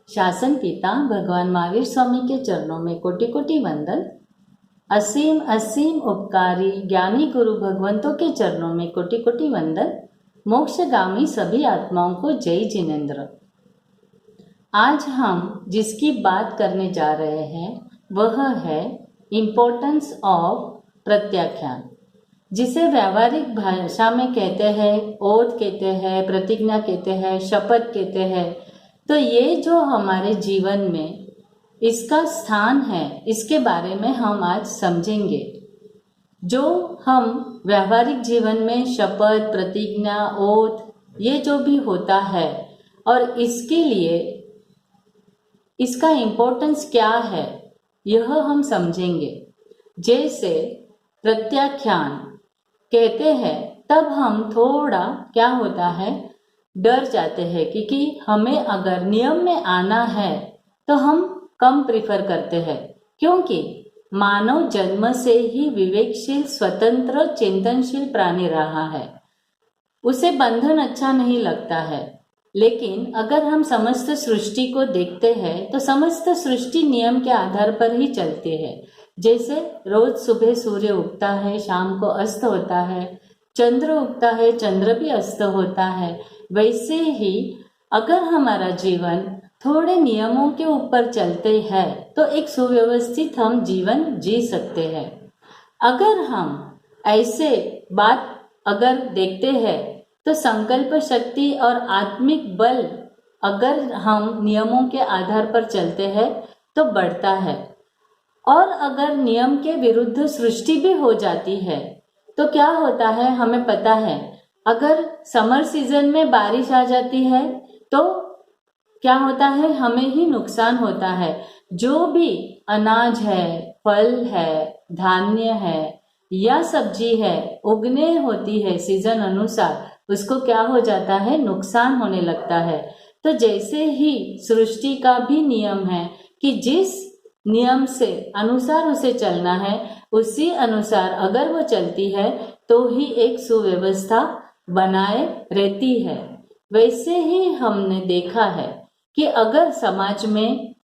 शासन पिता भगवान महावीर स्वामी के चरणों में कोटि कोटि वंदन। असीम असीम उपकारी ज्ञानी गुरु भगवंतों के चरणों में कोटि कोटि वंदन। मोक्षगामी सभी आत्माओं को जय जिनेन्द्र। आज हम जिसकी बात करने जा रहे हैं वह है इम्पोर्टेंस ऑफ प्रत्याख्यान, जिसे व्यावहारिक भाषा में कहते हैं ओथ कहते हैं, प्रतिज्ञा कहते हैं, शपथ कहते हैं। तो ये जो हमारे जीवन में इसका स्थान है, इसके बारे में हम आज समझेंगे। जो हम व्यावहारिक जीवन में शपथ, प्रतिज्ञा, ओथ ये जो भी होता है और इसके लिए इसका इम्पोर्टेंस क्या है यह हम समझेंगे। जैसे प्रत्याख्यान कहते हैं तब हम थोड़ा क्या होता है डर जाते हैं, क्योंकि हमें अगर नियम में आना है तो हम कम प्रिफर करते हैं, क्योंकि मानव जन्म से ही विवेकशील, स्वतंत्र, चिंतनशील प्राणी रहा है। उसे बंधन अच्छा नहीं लगता है। लेकिन अगर हम समस्त सृष्टि को देखते हैं तो समस्त सृष्टि नियम के आधार पर ही चलती है। जैसे रोज सुबह सूर्य उगता है, शाम को अस्त होता है, चंद्र उगता है, चंद्र भी अस्त होता है। वैसे ही अगर हमारा जीवन थोड़े नियमों के ऊपर चलते हैं तो एक सुव्यवस्थित हम जीवन जी सकते हैं। अगर हम ऐसे बात अगर देखते हैं तो संकल्प शक्ति और आत्मिक बल अगर हम नियमों के आधार पर चलते हैं तो बढ़ता है। और अगर नियम के विरुद्ध सृष्टि भी हो जाती है तो क्या होता है हमें पता है। अगर समर सीजन में बारिश आ जाती है तो क्या होता है, हमें ही नुकसान होता है। जो भी अनाज है, फल है, धान्य है या सब्जी है उगने होती है सीजन अनुसार, उसको क्या हो जाता है, नुकसान होने लगता है। तो जैसे ही सृष्टि का भी नियम है कि जिस नियम से अनुसार उसे चलना है, उसी अनुसार अगर वो चलती है तो ही एक सुव्यवस्था बनाए रहती है। वैसे ही हमने देखा है कि अगर समाज में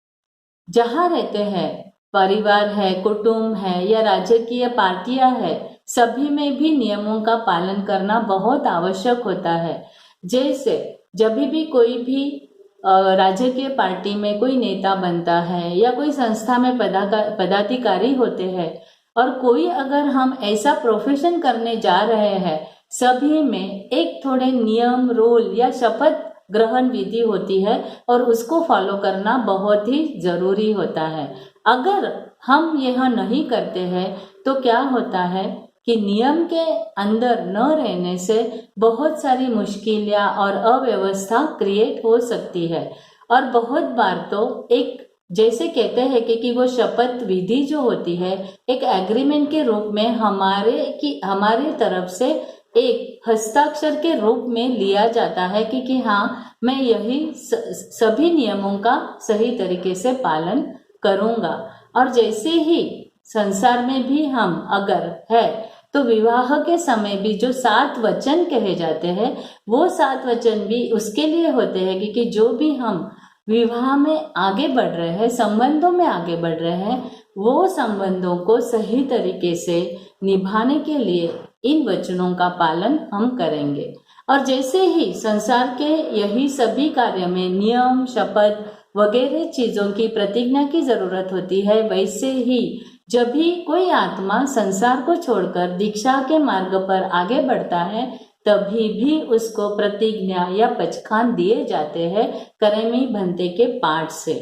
जहाँ रहते हैं, परिवार है, कुटुंब है या राजकीय पार्टियां है, सभी में भी नियमों का पालन करना बहुत आवश्यक होता है। जैसे जब भी कोई भी राजकीय पार्टी में कोई नेता बनता है या कोई संस्था में पदाधिकारी होते हैं और कोई अगर हम ऐसा प्रोफेशन करने जा रहे हैं, सभी में एक थोड़े नियम, रूल या शपथ ग्रहण विधि होती है और उसको फॉलो करना बहुत ही जरूरी होता है। अगर हम यह नहीं करते हैं तो क्या होता है कि नियम के अंदर न रहने से बहुत सारी मुश्किलें और अव्यवस्था क्रिएट हो सकती है। और बहुत बार तो एक जैसे कहते हैं कि वो शपथ विधि जो होती है एक एग्रीमेंट के रूप में हमारे तरफ से एक हस्ताक्षर के रूप में लिया जाता है कि हाँ, मैं यही सभी नियमों का सही तरीके से पालन करूंगा। और जैसे ही संसार में भी हम अगर है तो विवाह के समय भी जो 7 वचन कहे जाते हैं वो 7 वचन भी उसके लिए होते हैं कि जो भी हम विवाह में आगे बढ़ रहे हैं, संबंधों में आगे बढ़ रहे हैं, वो संबंधों को सही तरीके से निभाने के लिए इन वचनों का पालन हम करेंगे। और जैसे ही संसार के यही सभी कार्य में नियम, शपथ वगैरह चीजों की प्रतिज्ञा की जरूरत होती है, वैसे ही जब भी कोई आत्मा संसार को छोड़कर दीक्षा के मार्ग पर आगे बढ़ता है तभी भी उसको प्रतिज्ञा या पचखान दिए जाते हैं करमी भंते के पाठ से।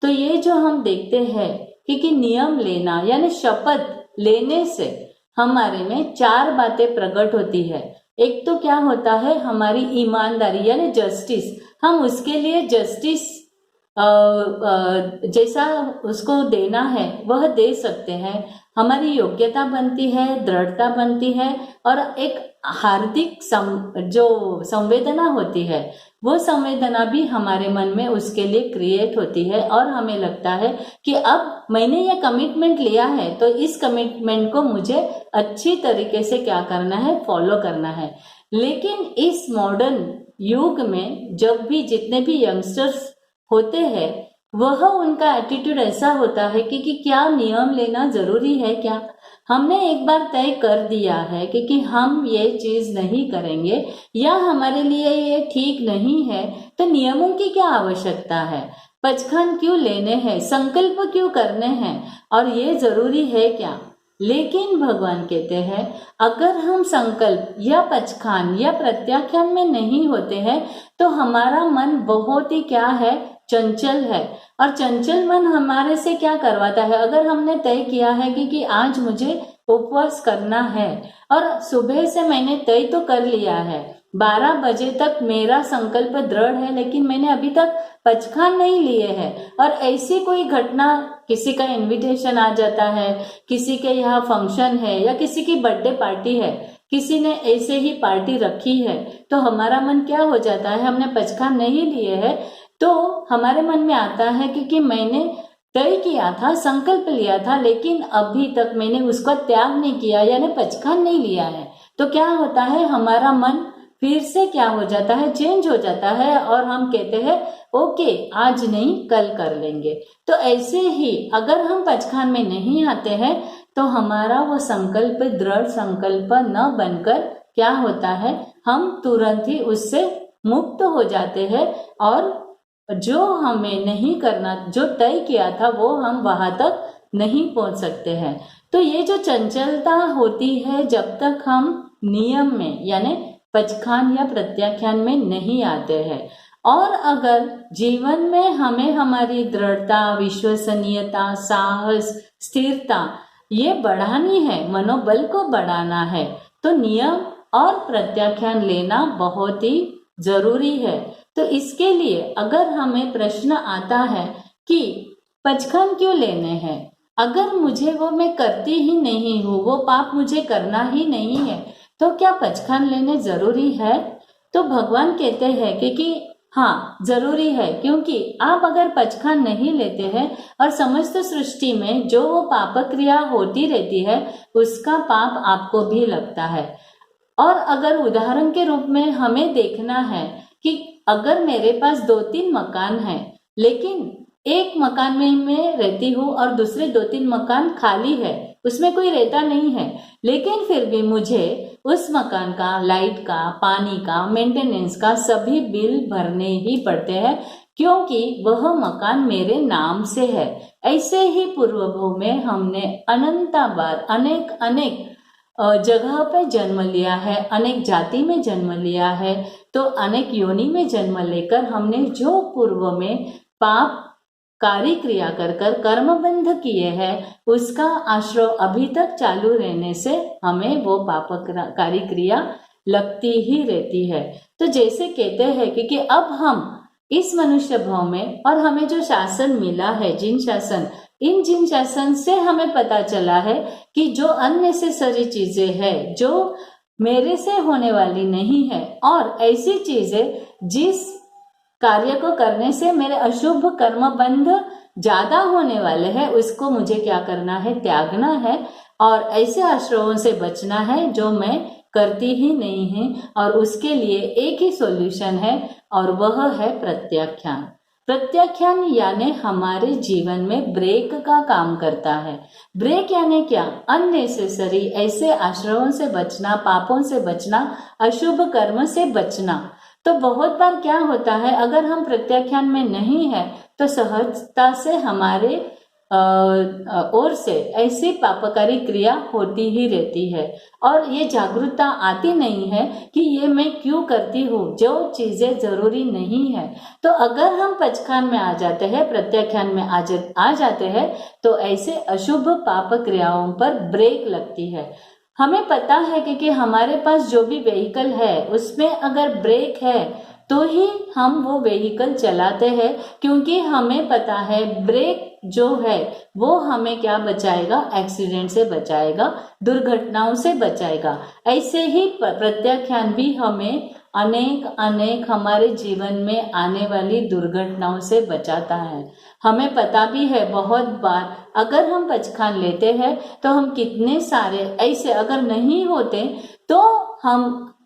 तो ये जो हम देखते हैं कि नियम लेना यानी शपथ लेने से हमारे में 4 बातें प्रकट होती है। एक तो क्या होता है, हमारी ईमानदारी यानी जस्टिस, हम उसके लिए जस्टिस जैसा उसको देना है वह दे सकते हैं। हमारी योग्यता बनती है, दृढ़ता बनती है और एक हार्दिक जो संवेदना होती है वो संवेदना भी हमारे मन में उसके लिए क्रिएट होती है। और हमें लगता है कि अब मैंने ये कमिटमेंट लिया है तो इस कमिटमेंट को मुझे अच्छी तरीके से क्या करना है, फॉलो करना है। लेकिन इस मॉडर्न युग में जब भी जितने भी यंगस्टर्स होते हैं वह उनका एटीट्यूड ऐसा होता है कि क्या नियम लेना जरूरी है क्या? हमने एक बार तय कर दिया है कि हम ये चीज नहीं करेंगे या हमारे लिए ये ठीक नहीं है, तो नियमों की क्या आवश्यकता है? पचखान क्यों लेने हैं? संकल्प क्यों करने हैं? और ये जरूरी है क्या? लेकिन भगवान कहते हैं अगर हम संकल्प या पचखान या प्रत्याख्यान में नहीं होते हैं तो हमारा मन बहुत ही क्या है, चंचल है। और चंचल मन हमारे से क्या करवाता है? अगर हमने तय किया है कि आज मुझे उपवास करना है और सुबह से मैंने तय तो कर लिया है, 12 बजे तक मेरा संकल्प दृढ़ है, लेकिन मैंने अभी तक पचखान नहीं लिए हैं और ऐसी कोई घटना, किसी का इनविटेशन आ जाता है, किसी के यहाँ फंक्शन है या किसी की बर्थडे पार्टी है, किसी ने ऐसे ही पार्टी रखी है, तो हमारा मन क्या हो जाता है? हमने पचखान नहीं लिए है तो हमारे मन में आता है कि मैंने तय किया था, संकल्प लिया था, लेकिन अभी तक मैंने उसका त्याग नहीं किया, यानी पचखान नहीं लिया है। तो क्या होता है? हमारा मन फिर से क्या हो जाता है, चेंज हो जाता है और हम कहते हैं ओके आज नहीं कल कर लेंगे। तो ऐसे ही अगर हम पचखान में नहीं आते हैं तो हमारा वो संकल्प दृढ़ संकल्प न बनकर क्या होता है, हम तुरंत ही उससे मुक्त हो जाते हैं और जो हमें नहीं करना, जो तय किया था वो हम वहां तक नहीं पहुंच सकते हैं। तो ये जो चंचलता होती है जब तक हम नियम में यानी पचखान या प्रत्याख्यान में नहीं आते हैं, और अगर जीवन में हमें हमारी दृढ़ता, विश्वसनीयता, साहस, स्थिरता ये बढ़ानी है, मनोबल को बढ़ाना है, तो नियम और प्रत्याख्यान लेना बहुत ही जरूरी है। तो इसके लिए अगर हमें प्रश्न आता है कि पचखान क्यों लेने हैं, अगर मुझे वो मैं करती ही नहीं हूँ, वो पाप मुझे करना ही नहीं है, तो क्या पचखान लेने जरूरी है? तो भगवान कहते हैं कि हाँ जरूरी है, क्योंकि आप अगर पचखान नहीं लेते हैं और समस्त सृष्टि में जो वो पाप क्रिया होती रहती है उसका पाप आपको भी लगता है। और अगर उदाहरण के रूप में हमें देखना है कि अगर मेरे पास 2-3 मकान हैं, लेकिन एक मकान में मैं रहती हूँ और दूसरे 2-3 मकान खाली है, उसमें कोई रहता नहीं है, लेकिन फिर भी मुझे उस मकान का, लाइट का, पानी का, मेंटेनेंस का सभी बिल भरने ही पड़ते हैं, क्योंकि वह मकान मेरे नाम से है। ऐसे ही पूर्व भव में हमने अनंता बार अनेक जगह पे जन्म लिया है, अनेक जाति में जन्म लिया है, तो अनेक योनि में जन्म लेकर हमने जो पूर्व में पाप कार्य क्रिया कर कर्मबंध किए हैं उसका आश्रय अभी तक चालू रहने से हमें वो पाप कार्य क्रिया लगती ही रहती है। तो जैसे कहते हैं कि अब हम इस मनुष्य भाव में, और हमें जो शासन मिला है, जिन शासन से हमें पता चला है कि जो अननेसेसरी चीजें हैं, जो मेरे से होने वाली नहीं है, और ऐसी चीजें जिस कार्य को करने से मेरे अशुभ कर्म बंध ज्यादा होने वाले हैं, उसको मुझे क्या करना है, त्यागना है, और ऐसे आश्रयों से बचना है जो मैं करती ही नहीं है। और उसके लिए एक ही सॉल्यूशन है और वह है प्रत्याख्यान। प्रत्याख्यान यानी हमारे जीवन में ब्रेक का काम करता है। ब्रेक यानी क्या? अननेसेसरी ऐसे आश्रयों से बचना, पापों से बचना, अशुभ कर्म से बचना। तो बहुत बार क्या होता है, अगर हम प्रत्याख्यान में नहीं है तो सहजता से हमारे ओर से ऐसी पापकारी क्रिया होती ही रहती है, और ये जागरूकता आती नहीं है कि ये मैं क्यों करती हूँ, जो चीजें जरूरी नहीं है। तो अगर हम पचखान में आ जाते हैं, प्रत्याख्यान में आ जाते हैं, तो ऐसे अशुभ पाप क्रियाओं पर ब्रेक लगती है। हमें पता है कि हमारे पास जो भी व्हीकल है उसमें अगर ब्रेक है तो ही हम वो व्हीकल चलाते हैं, क्योंकि हमें पता है ब्रेक जो है वो हमें क्या बचाएगा, एक्सीडेंट से बचाएगा, दुर्घटनाओं से बचाएगा। ऐसे ही प्रत्याख्यान भी हमें अनेक हमारे जीवन में आने वाली दुर्घटनाओं से बचाता है। हमें पता भी है बहुत बार अगर हम पचखान लेते हैं तो हम कितने सारे ऐसे अगर नहीं होते तो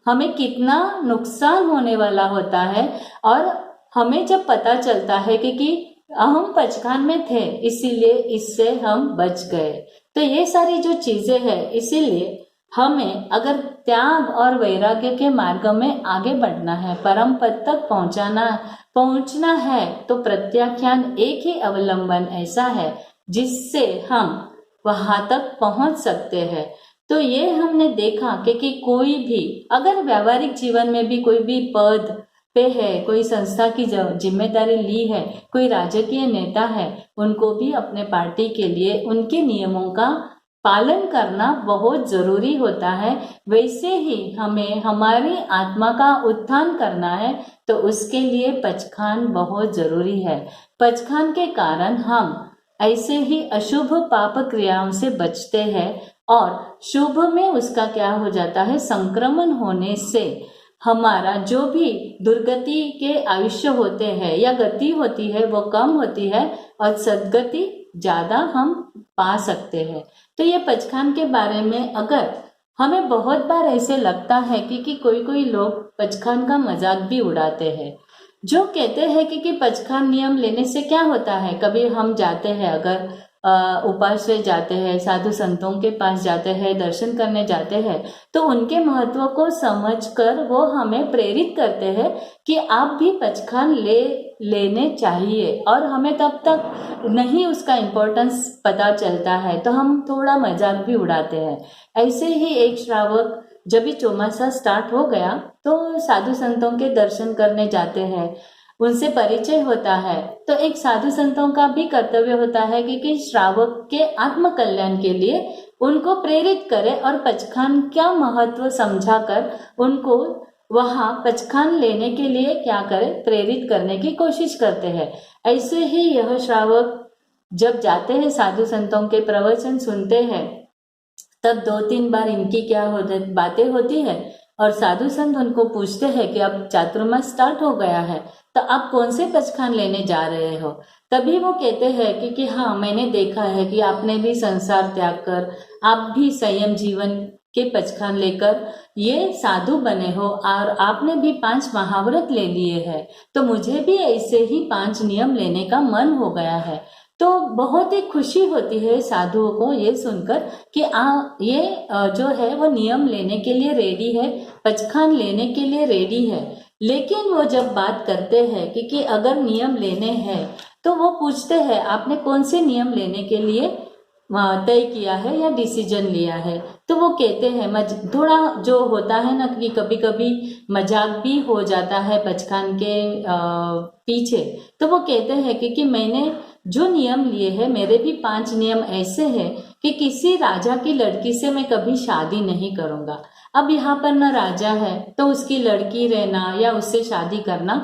हमें कितना नुकसान होने वाला होता है, और हमें जब पता चलता है कि हम पचखान में थे, इसीलिए इससे हम बच गए। तो ये सारी जो चीजें हैं, इसीलिए हमें अगर त्याग और वैराग्य के मार्ग में आगे बढ़ना है, परम पद तक पहुंचना है, तो प्रत्याख्यान एक ही अवलंबन ऐसा है जिससे हम वहां तक पहुंच सकते हैं। तो ये हमने देखा कि कोई भी अगर व्यावहारिक जीवन में भी कोई भी पद पे है, कोई संस्था की जिम्मेदारी ली है, कोई राजकीय नेता है, उनको भी अपने पार्टी के लिए उनके नियमों का पालन करना बहुत जरूरी होता है। वैसे ही हमें हमारी आत्मा का उत्थान करना है, तो उसके लिए पचखान बहुत जरूरी है। पचखान के कारण हम ऐसे ही अशुभ पाप क्रियाओं से बचते हैं, और शुभ में उसका क्या हो जाता है, संक्रमण होने से हमारा जो भी दुर्गति के आयुष्य होते हैं या गति होती है वो कम होती है, और सद्गति ज्यादा हम पा सकते हैं। तो ये पचखान के बारे में अगर हमें बहुत बार ऐसे लगता है कि कोई लोग पचखान का मजाक भी उड़ाते हैं, जो कहते हैं कि पचखान नियम लेने से क्या होता है। कभी हम जाते हैं, अगर उपास से जाते हैं, साधु संतों के पास जाते हैं, दर्शन करने जाते हैं, तो उनके महत्व को समझकर वो हमें प्रेरित करते हैं कि आप भी पचखान लेने चाहिए, और हमें तब तक नहीं उसका इम्पोर्टेंस पता चलता है, तो हम थोड़ा मजाक भी उड़ाते हैं। ऐसे ही एक श्रावक जब भी चौमासा स्टार्ट हो गया तो साधु संतों के दर्शन करने जाते हैं, उनसे परिचय होता है। तो एक साधु संतों का भी कर्तव्य होता है कि श्रावक के आत्म कल्याण के लिए उनको प्रेरित करे, और पचखान का महत्व समझाकर उनको वहां पचखान लेने के लिए क्या करे, प्रेरित करने की कोशिश करते हैं। ऐसे ही यह श्रावक जब जाते हैं, साधु संतों के प्रवचन सुनते हैं, तब 2-3 बार इनकी क्या बातें होती है, और साधु संत उनको पूछते हैं कि अब चातुर्मास स्टार्ट हो गया है, तो आप कौन से पचखान लेने जा रहे हो। तभी वो कहते हैं कि हाँ, मैंने देखा है कि आपने भी संसार त्याग कर, आप भी संयम जीवन के पचखान लेकर ये साधु बने हो, और आपने भी 5 महाव्रत ले लिए हैं, तो मुझे भी ऐसे ही 5 नियम लेने का मन हो गया है। तो बहुत ही खुशी होती है साधुओं को ये सुनकर कि ये जो है वो नियम लेने के लिए रेडी है, पचखान लेने के लिए रेडी है। लेकिन वो जब बात करते हैं कि अगर नियम लेने हैं, तो वो पूछते हैं आपने कौन से नियम लेने के लिए तय किया है या डिसीजन लिया है। तो वो कहते हैं, थोड़ा जो होता है ना कि कभी कभी मजाक भी हो जाता है पचखान के पीछे, तो वो कहते हैं कि मैंने जो नियम लिए हैं, मेरे भी 5 नियम ऐसे हैं कि किसी राजा की लड़की से मैं कभी शादी नहीं करूंगा। अब यहाँ पर ना राजा है, तो उसकी लड़की रहना या उससे शादी करना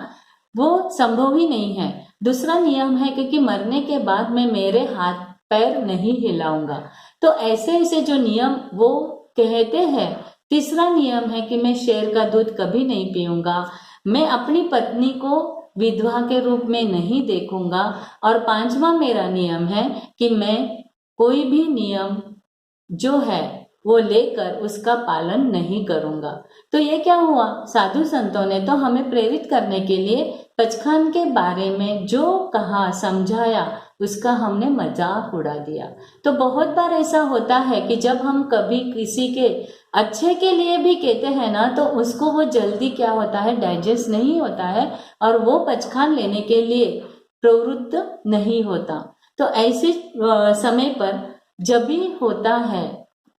वो संभव ही नहीं है। दूसरा नियम है कि मरने के बाद मैं मेरे हाथ पैर नहीं हिलाऊंगा। तो ऐसे ऐसे जो नियम वो कहते हैं। तीसरा नियम है कि मैं शेर का दूध कभी नहीं पीऊंगा, मैं अपनी पत्नी को विधवा के रूप में नहीं देखूंगा, और 5वां मेरा नियम है कि मैं कोई भी नियम जो है वो लेकर उसका पालन नहीं करूंगा। तो ये क्या हुआ, साधु संतों ने तो हमें प्रेरित करने के लिए पचखान के बारे में जो कहा समझाया, उसका हमने मजाक उड़ा दिया। तो बहुत बार ऐसा होता है कि जब हम कभी किसी के अच्छे के लिए भी कहते हैं ना, तो उसको वो जल्दी क्या होता है, डाइजेस्ट नहीं होता है, और वो पचखान लेने के लिए प्रवृत्त नहीं होता। तो ऐसे समय पर जब भी होता है,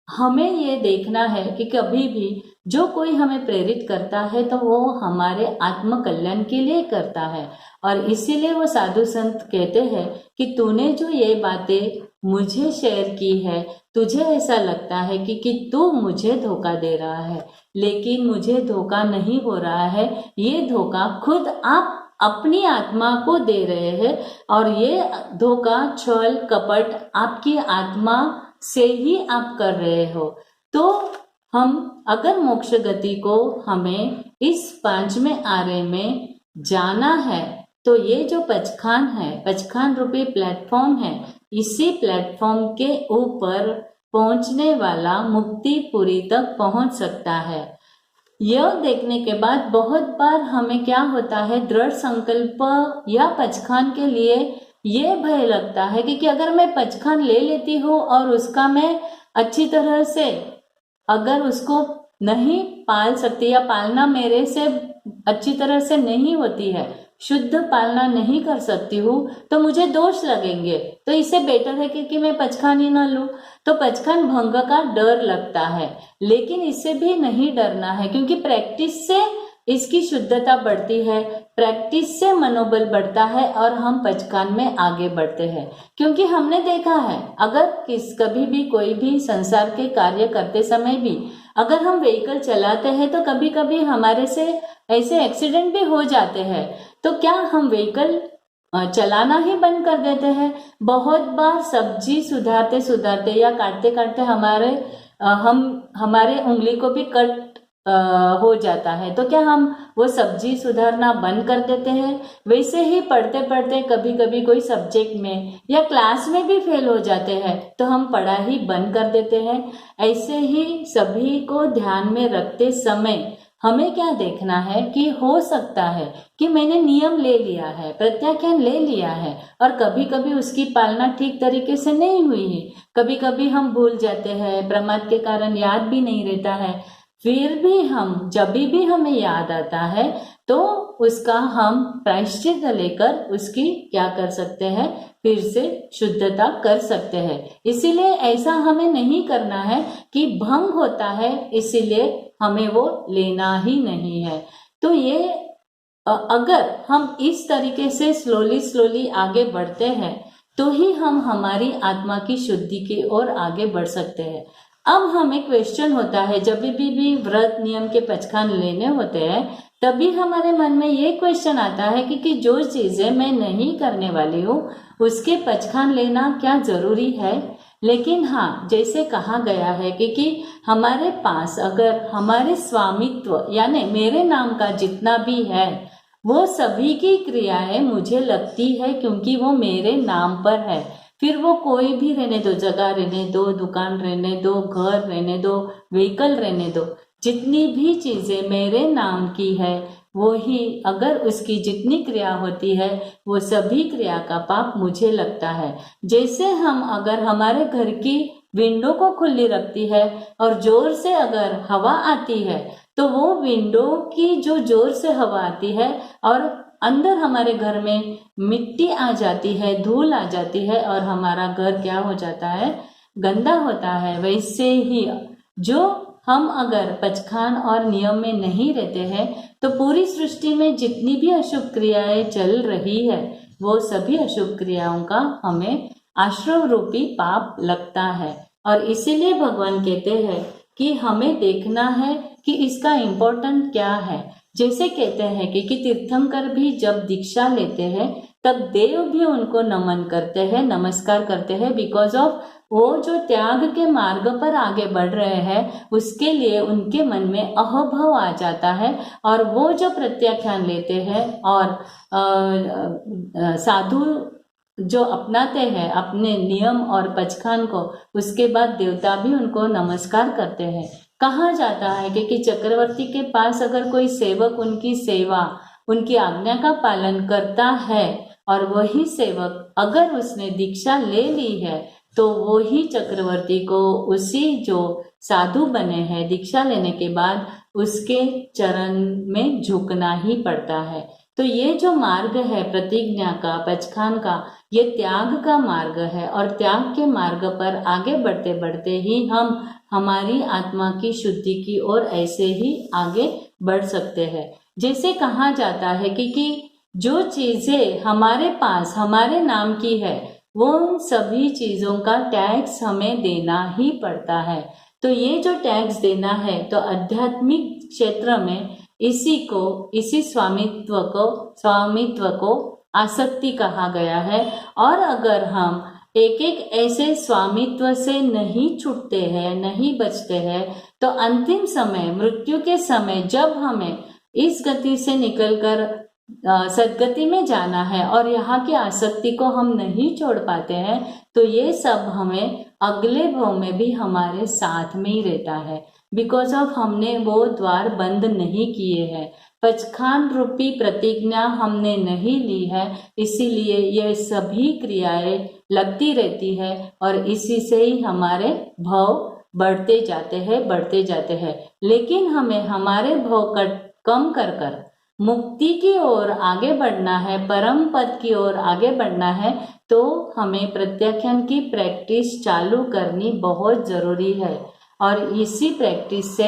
हमें ये देखना है कि कभी भी जो कोई हमें प्रेरित करता है, तो वो हमारे आत्म कल्याण के लिए करता है। और इसीलिए वो साधु संत कहते हैं कि तूने जो ये बातें मुझे शेयर की है, तुझे ऐसा लगता है कि तू मुझे धोखा दे रहा है, लेकिन मुझे धोखा नहीं हो रहा है। ये धोखा खुद आप अपनी आत्मा को दे रहे हैं, और ये धोखा छल कपट आपकी आत्मा से ही आप कर रहे हो। तो हम अगर मोक्ष गति को हमें इस 5वें आरे में जाना है, तो ये जो पचखान है, पचखान रूपी प्लेटफॉर्म है, इसी प्लेटफॉर्म के ऊपर पहुंचने वाला मुक्तिपुरी तक पहुंच सकता है। यह देखने के बाद बहुत बार हमें क्या होता है, दृढ़ संकल्प या पचखान के लिए ये भय लगता है कि अगर मैं पचखान ले लेती हूँ और उसका मैं अच्छी तरह से अगर उसको नहीं पाल सकती या पालना मेरे से अच्छी तरह से नहीं होती है, शुद्ध पालना नहीं कर सकती हूँ, तो मुझे दोष लगेंगे। तो इससे बेटर है कि मैं पचखान ही ना लूं। तो पचखान भंग का डर लगता है, लेकिन इससे भी नहीं डरना है, क्योंकि प्रैक्टिस से इसकी शुद्धता बढ़ती है, प्रैक्टिस से मनोबल बढ़ता है और हम पचखान में आगे बढ़ते हैं। क्योंकि हमने देखा है, अगर कभी भी कोई भी संसार के कार्य करते समय भी अगर हम व्हीकल चलाते हैं तो कभी कभी हमारे से ऐसे एक्सीडेंट भी हो जाते हैं। तो क्या हम व्हीकल चलाना ही बंद कर देते हैं? बहुत बार सब्जी सुधारते सुधारते या काटते काटते हमारे उंगली को भी कट हो जाता है, तो क्या हम वो सब्जी सुधारना बंद कर देते हैं? वैसे ही पढ़ते पढ़ते कभी कभी कोई सब्जेक्ट में या क्लास में भी फेल हो जाते हैं तो हम पढ़ाई बंद कर देते हैं। ऐसे ही सभी को ध्यान में रखते समय हमें क्या देखना है कि हो सकता है कि मैंने नियम ले लिया है, प्रत्याख्यान ले लिया है, और कभी कभी उसकी पालना ठीक तरीके से नहीं हुई है, कभी कभी हम भूल जाते हैं, प्रमाद के कारण याद भी नहीं रहता है। फिर भी हम जब भी हमें याद आता है तो उसका हम प्रायश्चित लेकर उसकी क्या कर सकते हैं, फिर से शुद्धता कर सकते हैं। इसीलिए ऐसा हमें नहीं करना है कि भंग होता है इसीलिए हमें वो लेना ही नहीं है। तो ये अगर हम इस तरीके से स्लोली आगे बढ़ते हैं तो ही हम हमारी आत्मा की शुद्धि की ओर आगे बढ़ सकते हैं। अब हमें क्वेश्चन होता है, जब भी व्रत नियम के पचखान लेने होते हैं तभी हमारे मन में ये क्वेश्चन आता है कि जो चीजें मैं नहीं करने वाली हूँ उसके पचखान लेना क्या जरूरी है? लेकिन हाँ, जैसे कहा गया है कि हमारे पास अगर हमारे स्वामित्व यानी मेरे नाम का जितना भी है वो सभी की क्रियाएं मुझे लगती है क्योंकि वो मेरे नाम पर है। फिर वो कोई भी रहने दो, जगह रहने दो, दुकान रहने दो, घर रहने दो, व्हीकल रहने दो, जितनी भी चीजें मेरे नाम की है वो ही अगर उसकी जितनी क्रिया होती है वो सभी क्रिया का पाप मुझे लगता है। जैसे हम अगर हमारे घर की विंडो को खुली रखती है और जोर से अगर हवा आती है तो वो विंडो की जो जोर से हवा आती है और अंदर हमारे घर में मिट्टी आ जाती है, धूल आ जाती है और हमारा घर क्या हो जाता है, गंदा होता है। वैसे ही जो हम अगर पचखान और नियम में नहीं रहते हैं तो पूरी सृष्टि में जितनी भी अशुभ क्रियाएं चल रही है वो सभी अशुभ क्रियाओं का हमें आश्रव रूपी पाप लगता है। और इसीलिए भगवान कहते हैं कि हमें देखना है कि इसका इम्पोर्टेंट क्या है। जैसे कहते हैं कि तीर्थंकर भी जब दीक्षा लेते हैं तब देव भी उनको नमन करते हैं, नमस्कार करते हैं, बिकॉज ऑफ वो जो त्याग के मार्ग पर आगे बढ़ रहे हैं उसके लिए उनके मन में अहभाव आ जाता है और वो जो प्रत्याख्यान लेते हैं और साधु जो अपनाते हैं अपने नियम और पचखान को, उसके बाद देवता भी उनको नमस्कार करते हैं। कहा जाता है कि चक्रवर्ती के पास अगर कोई सेवक उनकी सेवा, उनकी आज्ञा का पालन करता है और वही सेवक अगर उसने दीक्षा ले ली है तो वो ही चक्रवर्ती को उसी जो साधु बने हैं दीक्षा लेने के बाद उसके चरण में झुकना ही पड़ता है। तो ये जो मार्ग है प्रतिज्ञा का, पचखान का, ये त्याग का मार्ग है और त्याग के मार्ग पर आगे बढ़ते बढ़ते ही हम हमारी आत्मा की शुद्धि की ओर ऐसे ही आगे बढ़ सकते हैं। जैसे कहा जाता है कि जो चीजें हमारे पास हमारे नाम की है वो सभी चीजों का टैक्स हमें देना ही पड़ता है। तो ये जो टैक्स देना है तो आध्यात्मिक क्षेत्र में इसी स्वामित्व को आसक्ति कहा गया है। और अगर हम एक एक ऐसे स्वामित्व से नहीं छूटते हैं, नहीं बचते हैं, तो अंतिम समय मृत्यु के समय जब हमें इस गति से निकलकर सदगति में जाना है और यहाँ की आसक्ति को हम नहीं छोड़ पाते हैं तो ये सब हमें अगले भाव में भी हमारे साथ में ही रहता है। बिकॉज ऑफ हमने वो द्वार बंद नहीं किए हैं, पचखान रूपी प्रतिज्ञा हमने नहीं ली है, इसीलिए ये सभी क्रियाएं लगती रहती है और इसी से ही हमारे भाव बढ़ते जाते हैं। लेकिन हमें हमारे भाव कम कर कर मुक्ति की ओर आगे बढ़ना है, परम पद की ओर आगे बढ़ना है, तो हमें प्रत्याख्यान की प्रैक्टिस चालू करनी बहुत जरूरी है। और इसी प्रैक्टिस से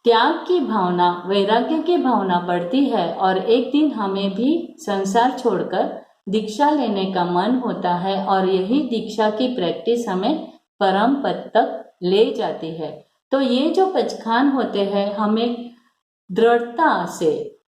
त्याग की भावना, वैराग्य की भावना बढ़ती है और एक दिन हमें भी संसार छोड़कर दीक्षा लेने का मन होता है और यही दीक्षा की प्रैक्टिस हमें परम पद तक ले जाती है। तो ये जो पचखान होते हैं, हमें दृढ़ता से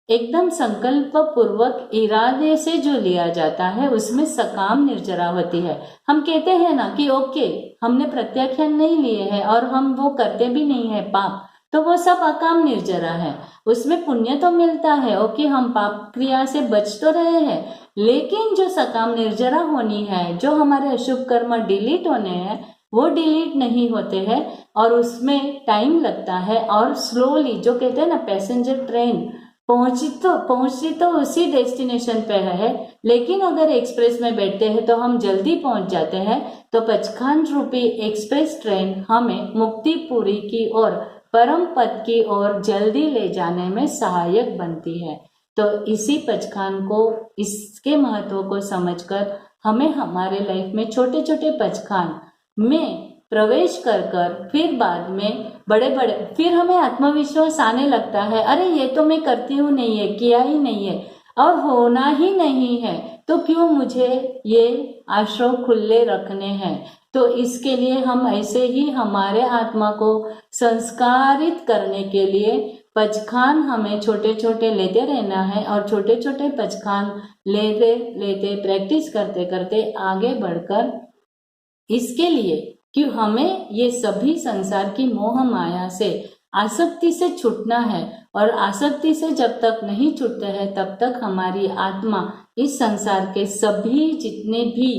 एकदम संकल्प पूर्वक इरादे से जो लिया जाता है उसमें सकाम निर्जरा होती है। हम कहते हैं ना कि ओके, हमने प्रत्याख्यान नहीं लिए हैं और हम वो करते भी नहीं है पाप, तो वो सब अकाम निर्जरा है, उसमें पुण्य तो मिलता है, ओके हम पाप क्रिया से बच तो रहे हैं, लेकिन जो सकाम निर्जरा होनी है, जो हमारे अशुभ कर्म डिलीट होने हैं, वो डिलीट नहीं होते हैं और उसमें टाइम लगता है। और स्लोली, जो कहते हैं ना पैसेंजर ट्रेन पहुंचती तो उसी डेस्टिनेशन पे है, लेकिन अगर एक्सप्रेस में बैठते हैं तो हम जल्दी पहुंच जाते हैं। तो पचखान रूपी एक्सप्रेस ट्रेन हमें मुक्तिपुरी की ओर, परम पद की ओर जल्दी ले जाने में सहायक बनती है। तो इसी पचखान को, इसके महत्व को समझकर हमें हमारे लाइफ में छोटे छोटे पचखान में प्रवेश कर फिर बाद में बड़े बड़े, फिर हमें आत्मविश्वास आने लगता है, अरे ये तो मैं करती हूँ नहीं है, किया ही नहीं है और होना ही नहीं है, तो क्यों मुझे ये आश्रम खुले रखने हैं। तो इसके लिए हम ऐसे ही हमारे आत्मा को संस्कारित करने के लिए पचखान हमें छोटे छोटे लेते रहना है और छोटे छोटे पचखान लेते लेते प्रैक्टिस करते करते आगे बढ़कर, इसके लिए कि हमें ये सभी संसार की मोह माया से, आसक्ति से छूटना है और आसक्ति से जब तक नहीं छूटते हैं तब तक हमारी आत्मा इस संसार के सभी जितने भी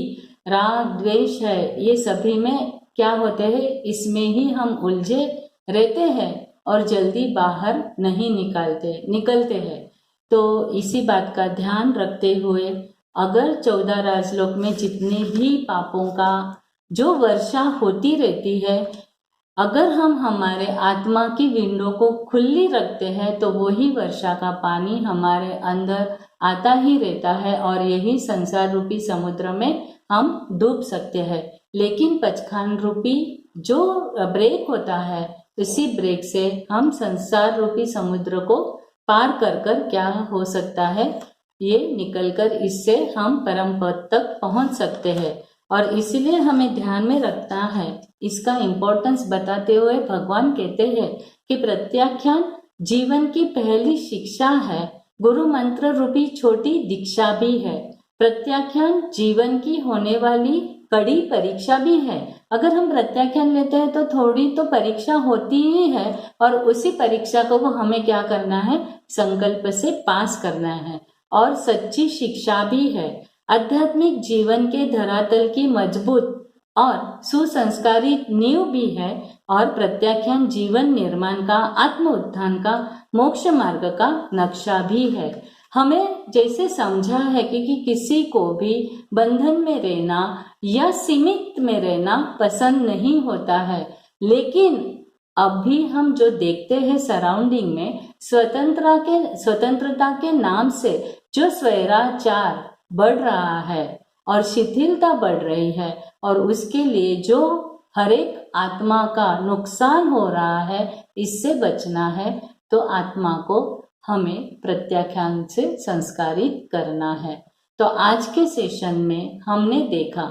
राग द्वेष है, ये सभी में क्या होते हैं, इसमें ही हम उलझे रहते हैं और जल्दी बाहर नहीं निकलते हैं। तो इसी बात का ध्यान रखते हुए अगर 14 राजलोक में जितने भी पापों का जो वर्षा होती रहती है, अगर हम हमारे आत्मा की विंडो को खुली रखते हैं तो वही वर्षा का पानी हमारे अंदर आता ही रहता है और यही संसार रूपी समुद्र में हम डूब सकते हैं। लेकिन पचखान रूपी जो ब्रेक होता है, इसी ब्रेक से हम संसार रूपी समुद्र को पार कर क्या हो सकता है, ये निकलकर इससे हम परम पद तक पहुंच सकते हैं। और इसलिए हमें ध्यान में रखना है, इसका इम्पोर्टेंस बताते हुए भगवान कहते हैं कि प्रत्याख्यान जीवन की पहली शिक्षा है, गुरु मंत्र रूपी छोटी दीक्षा भी है। प्रत्याख्यान जीवन की होने वाली कड़ी परीक्षा भी है। अगर हम प्रत्याख्यान लेते हैं तो थोड़ी तो परीक्षा होती ही है और उसी परीक्षा को हमें क्या करना है, संकल्प से पास करना है। और सच्ची शिक्षा भी है, आध्यात्मिक जीवन के धरातल की मजबूत और सुसंस्कारित नींव भी है और प्रत्याख्यान जीवन निर्माण का, आत्म उत्थान का, मोक्ष मार्ग का नक्शा भी है। हमें जैसे समझा है कि किसी को भी बंधन में रहना या सीमित में रहना पसंद नहीं होता है, लेकिन अभी हम जो देखते हैं सराउंडिंग में, स्वतंत्रता के नाम से जो स्वैराचार बढ़ रहा है और शिथिलता बढ़ रही है और उसके लिए जो हर एक आत्मा का नुकसान हो रहा है, इससे बचना है तो आत्मा को हमें प्रत्याख्यान से संस्कारित करना है। तो आज के सेशन में हमने देखा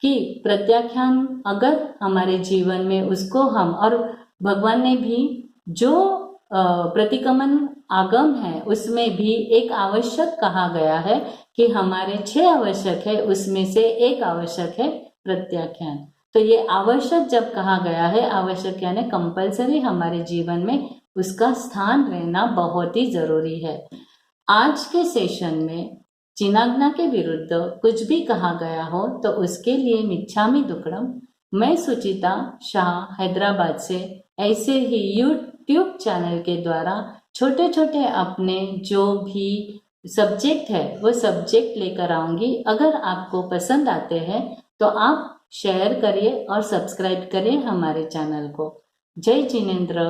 कि प्रत्याख्यान अगर हमारे जीवन में, उसको हम, और भगवान ने भी जो प्रतिक्रमण आगम है उसमें भी एक आवश्यक कहा गया है कि हमारे 6 आवश्यक है, उसमें से एक आवश्यक है प्रत्याख्यान। तो ये आवश्यक जब कहा गया है, आवश्यक यानी कंपलसरी, हमारे जीवन में उसका स्थान रहना बहुत ही जरूरी है। आज के सेशन में चिनाज्ञा के विरुद्ध कुछ भी कहा गया हो तो उसके लिए मिच्छामि दुक्कडम, मैं सुचिता शाह हैदराबाद से ऐसे ही यूट्यूब चैनल के द्वारा छोटे छोटे अपने जो भी सब्जेक्ट है वो सब्जेक्ट लेकर आऊंगी। अगर आपको पसंद आते हैं तो आप शेयर करिए और सब्सक्राइब करिए हमारे चैनल को। जय जिनेंद्र।